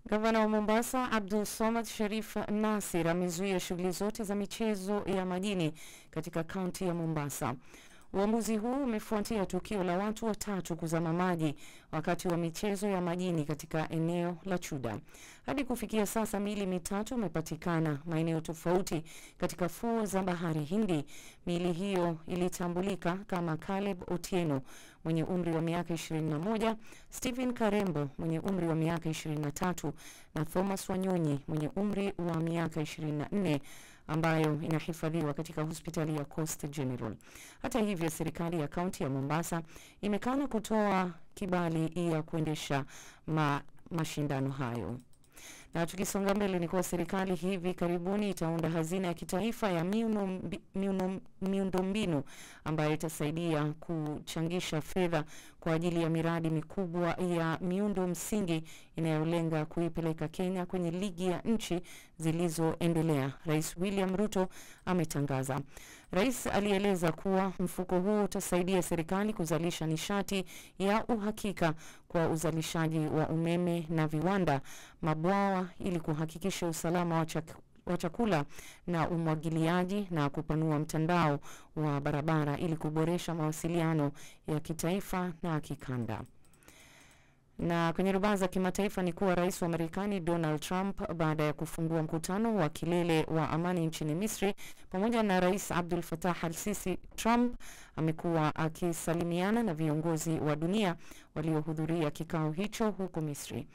Gavana wa Mombasa Abdul Somad Sharif Nasir amezuia shughuli zote za michezo ya majini katika kaunti ya Mombasa. Uamuzi huu umefuatia tukio la watu watatu kuzama maji wakati wa michezo ya majini katika eneo la Chuda. Hadi kufikia sasa miili mitatu imepatikana maeneo tofauti katika fuo za bahari Hindi. Miili hiyo ilitambulika kama Caleb Otieno mwenye umri wa miaka 21, Stephen Karembo mwenye umri wa miaka 23 na Thomas Wanyonyi mwenye umri wa miaka 24, ambayo inahifadhiwa katika hospitali ya Coast General. Hata hivyo, serikali ya kaunti ya Mombasa imekana kutoa kibali ya kuendesha mashindano hayo. Na tukisonga mbele ni kwa serikali hivi karibuni itaunda hazina ya kitaifa ya miundombinu ambayo itasaidia kuchangisha fedha kwa ajili ya miradi mikubwa ya miundo msingi inayolenga kuipeleka Kenya kwenye ligi ya nchi zilizoendelea. Rais William Ruto ametangaza. Rais alieleza kuwa mfuko huu utasaidia serikali kuzalisha nishati ya uhakika kwa uzalishaji wa umeme na viwanda, mabwawa ili kuhakikisha usalama wa chakula na umwagiliaji, na kupanua mtandao wa barabara ili kuboresha mawasiliano ya kitaifa na kikanda. Na kwenye rubaa za kimataifa ni kuwa rais wa Marekani Donald Trump, baada ya kufungua mkutano wa kilele wa amani nchini Misri pamoja na rais Abdul Fattah al-Sisi, Trump amekuwa akisalimiana na viongozi wa dunia waliohudhuria kikao hicho huko Misri.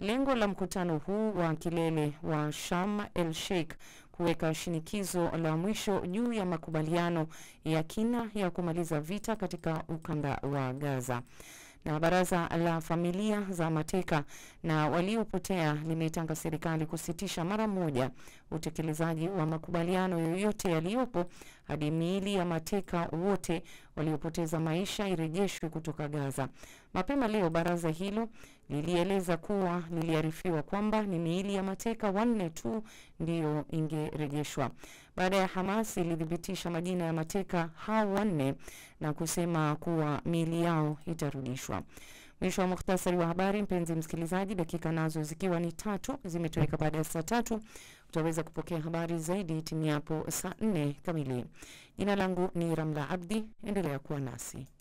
Lengo la mkutano huu wa kilele wa Sharm el-Sheikh kuweka shinikizo la mwisho juu ya makubaliano ya kina ya kumaliza vita katika ukanda wa Gaza. Na baraza la familia za mateka na waliopotea limetaka serikali kusitisha mara moja utekelezaji wa makubaliano yoyote yaliyopo hadi miili ya mateka wote waliopoteza maisha irejeshwe kutoka Gaza. Mapema leo baraza hilo lilieleza kuwa liliarifiwa kwamba ni miili ya mateka 4 tu ndio ingerejeshwa. Baada ya Hamas ilithibitisha majina ya mateka hao 4 na kusema kuwa miili yao itarudishwa. Mwisho wa mukhtasari wa habari, mpenzi msikilizaji, dakika nazo zikiwa ni 3 zimetoweka baada ya saa 3. Utaweza kupokea habari zaidi timiapo saa 4 kamili. Jina langu ni Ramla Abdi, endelea kuwa nasi.